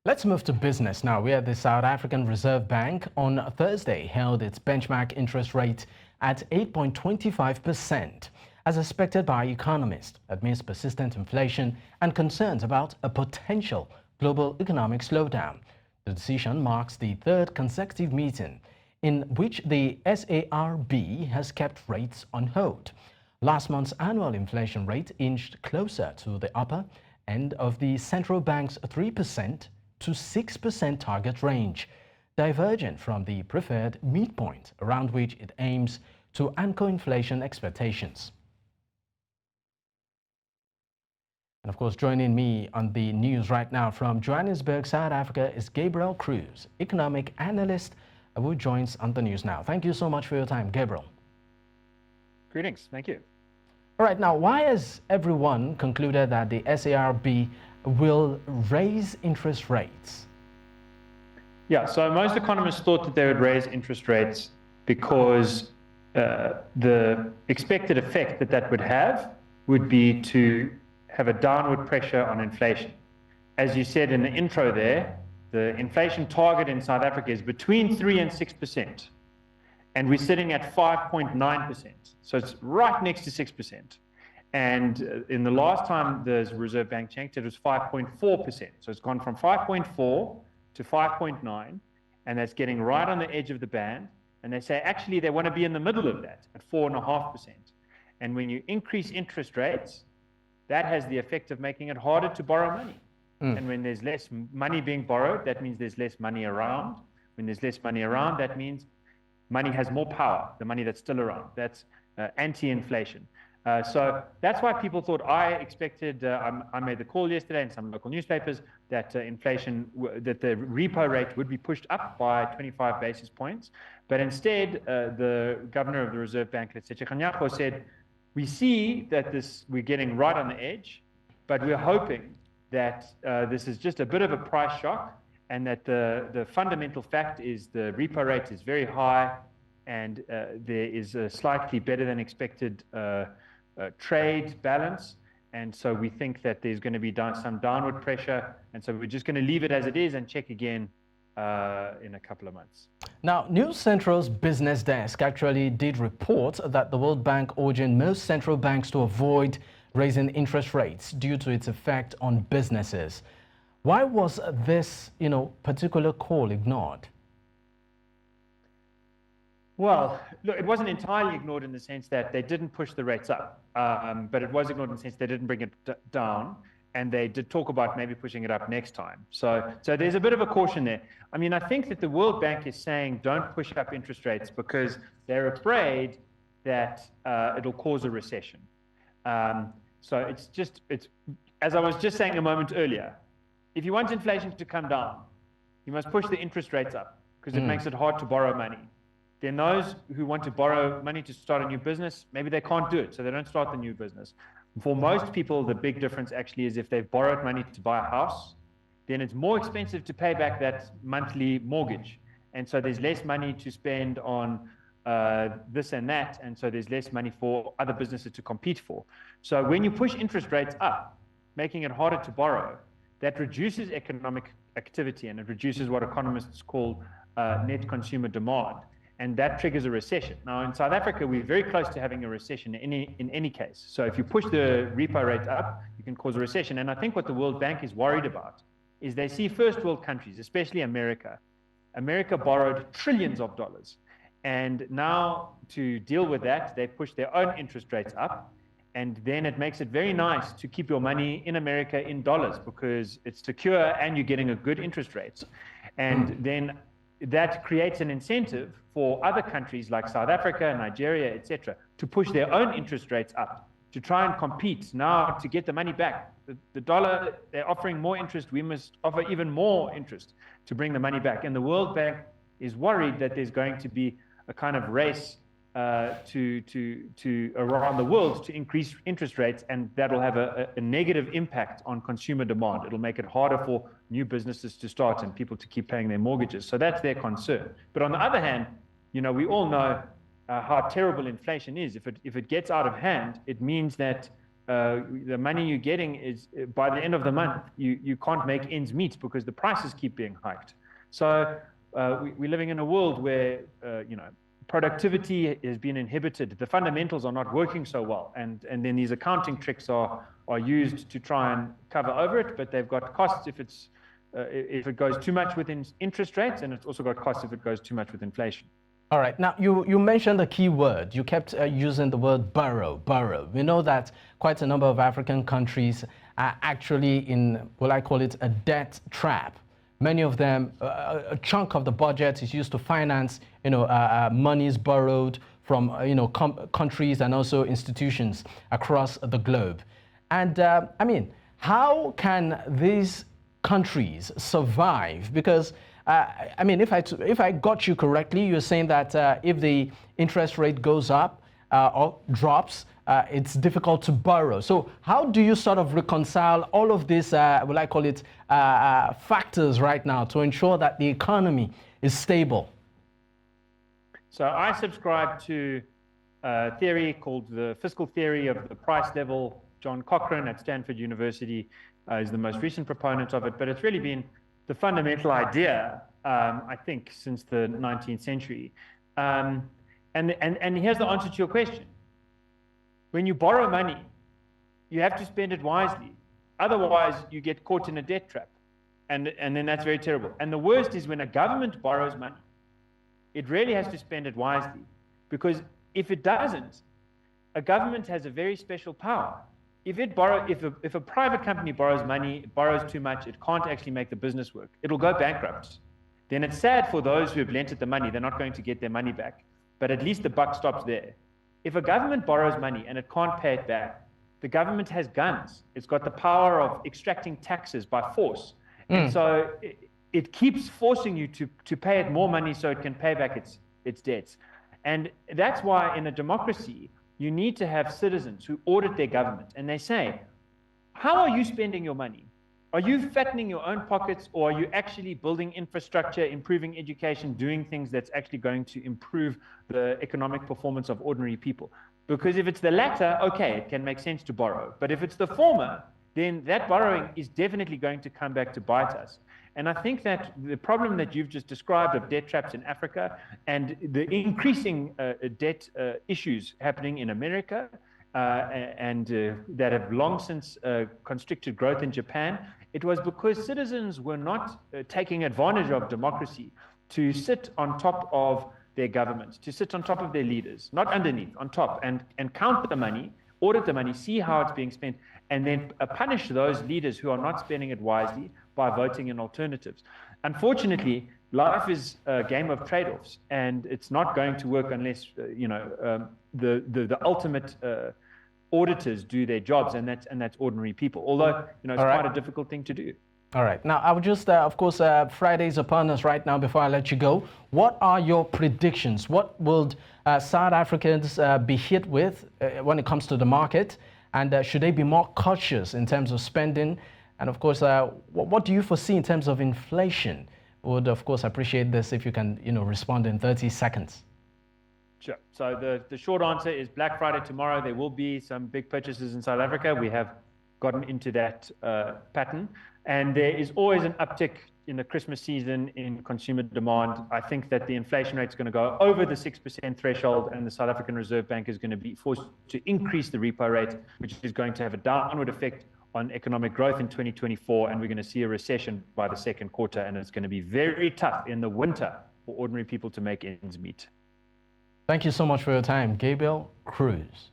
Let's move to business now, where the South African Reserve Bank on Thursday held its benchmark interest rate at 8.25%, as expected by economists, amidst persistent inflation and concerns about a potential global economic slowdown. The decision marks the third consecutive meeting in which the SARB has kept rates on hold. Last month's annual inflation rate inched closer to the upper end of the central bank's 3% to 6% target range, divergent from the preferred midpoint around which it aims to anchor inflation expectations. And of course, joining me on the news right now from Johannesburg, South Africa, is Gabriel Crouse, economic analyst, who joins on the news now. Thank you so much for your time, Gabriel. Greetings. Thank you. All right, now, why has everyone concluded that the SARB will raise interest rates? Yeah, so most economists thought that they would raise interest rates because the expected effect that that would have would be to have a downward pressure on inflation. As you said in the intro there, the inflation target in South Africa is between 3 and 6%. And we're sitting at 5.9%. So it's right next to 6%. And in the last time the Reserve Bank checked, it was 5.4%. So it's gone from 5.4 to 5.9, and that's getting right on the edge of the band. And they say actually they want to be in the middle of that at 4.5%. And when you increase interest rates, that has the effect of making it harder to borrow money. And when there's less money being borrowed, that means there's less money around. When there's less money around, that means money has more power, the money that's still around. That's anti-inflation. So that's why people thought, I expected, I made the call yesterday in some local newspapers that that the repo rate would be pushed up by 25 basis points. But instead, the governor of the Reserve Bank, Letsetsa, said, we see that we're getting right on the edge, but we're hoping that this is just a bit of a price shock, and that the fundamental fact is the repo rate is very high, and there is a slightly better than expected trade balance. And so we think that there's going to be some downward pressure. And so we're just going to leave it as it is and check again in a couple of months. Now, News Central's business desk actually did report that the World Bank urging most central banks to avoid raising interest rates due to its effect on businesses. Why was this, particular call ignored? Well, look, it wasn't entirely ignored in the sense that they didn't push the rates up, but it was ignored in the sense they didn't bring it down, and they did talk about maybe pushing it up next time. So there's a bit of a caution there. I mean, I think that the World Bank is saying don't push up interest rates because they're afraid that it'll cause a recession. So it's as I was just saying a moment earlier, if you want inflation to come down, you must push the interest rates up because it makes it hard to borrow money. Then those who want to borrow money to start a new business, maybe they can't do it, so they don't start the new business. For most people, the big difference actually is if they've borrowed money to buy a house, then it's more expensive to pay back that monthly mortgage. And so there's less money to spend on this and that, and so there's less money for other businesses to compete for. So when you push interest rates up, making it harder to borrow, that reduces economic activity, and it reduces what economists call net consumer demand. And that triggers a recession. Now, in South Africa, we're very close to having a recession in any case. So if you push the repo rate up, you can cause a recession. And I think what the World Bank is worried about is they see first world countries, especially America. America borrowed trillions of dollars. And now to deal with that, they push their own interest rates up. And then it makes it very nice to keep your money in America in dollars because it's secure and you're getting a good interest rate. And then that creates an incentive for other countries like South Africa, Nigeria, etc., to push their own interest rates up, to try and compete now to get the money back. The dollar, they're offering more interest, we must offer even more interest to bring the money back. And the World Bank is worried that there's going to be a kind of race around the world to increase interest rates, and that'll have a negative impact on consumer demand. It'll make it harder for new businesses to start and people to keep paying their mortgages. So that's their concern. But on the other hand, we all know how terrible inflation is. If it gets out of hand, it means that the money you're getting is by the end of the month, you can't make ends meet because the prices keep being hiked. So we're living in a world where, productivity has been inhibited. The fundamentals are not working so well. And then these accounting tricks are used to try and cover over it, but they've got costs if it goes too much with interest rates, and it's also got costs if it goes too much with inflation. All right. Now, you mentioned a key word. You kept using the word borrow. We know that quite a number of African countries are actually in, well, I call it a debt trap. Many of them, a chunk of the budget is used to finance, monies borrowed from, countries and also institutions across the globe. And how can these countries survive? Because if I got you correctly, you're saying that if the interest rate goes up or drops, it's difficult to borrow. So how do you sort of reconcile all of these, factors right now to ensure that the economy is stable? So I subscribe to a theory called the fiscal theory of the price level. John Cochrane at Stanford University is the most recent proponent of it, but it's really been the fundamental idea, I think, since the 19th century. And here's the answer to your question. When you borrow money, you have to spend it wisely. Otherwise, you get caught in a debt trap. And then that's very terrible. And the worst is when a government borrows money, it really has to spend it wisely. Because if it doesn't, a government has a very special power. If a private company borrows money, it borrows too much, it can't actually make the business work. It'll go bankrupt. Then it's sad for those who have lent it the money. They're not going to get their money back. But at least the buck stops there. If a government borrows money and it can't pay it back, the government has guns. It's got the power of extracting taxes by force. And so it keeps forcing you to pay it more money so it can pay back its debts. And that's why in a democracy, you need to have citizens who audit their government. And they say, how are you spending your money? Are you fattening your own pockets, or are you actually building infrastructure, improving education, doing things that's actually going to improve the economic performance of ordinary people? Because if it's the latter, okay, it can make sense to borrow. But if it's the former, then that borrowing is definitely going to come back to bite us. And I think that the problem that you've just described of debt traps in Africa and the increasing debt issues happening in America and that have long since constricted growth in Japan, it was because citizens were not taking advantage of democracy to sit on top of their governments, to sit on top of their leaders, not underneath, on top, and count the money, audit the money, see how it's being spent, and then punish those leaders who are not spending it wisely by voting in alternatives. Unfortunately, life is a game of trade-offs, and it's not going to work unless the ultimate auditors do their jobs, and that's ordinary people. Although it's quite a difficult thing to do. All right. Now, I would just, of course, Friday's upon us right now. Before I let you go, what are your predictions? What will South Africans be hit with when it comes to the market? And should they be more cautious in terms of spending? And of course, what do you foresee in terms of inflation? Would, of course, appreciate this if you can, respond in 30 seconds. Sure. So the short answer is Black Friday tomorrow. There will be some big purchases in South Africa. We have gotten into that pattern. And there is always an uptick in the Christmas season in consumer demand. I think that the inflation rate is going to go over the 6% threshold, and the South African Reserve Bank is going to be forced to increase the repo rate, which is going to have a downward effect on economic growth in 2024. And we're going to see a recession by the second quarter, and it's going to be very tough in the winter for ordinary people to make ends meet. Thank you so much for your time, Gabriel Crouse.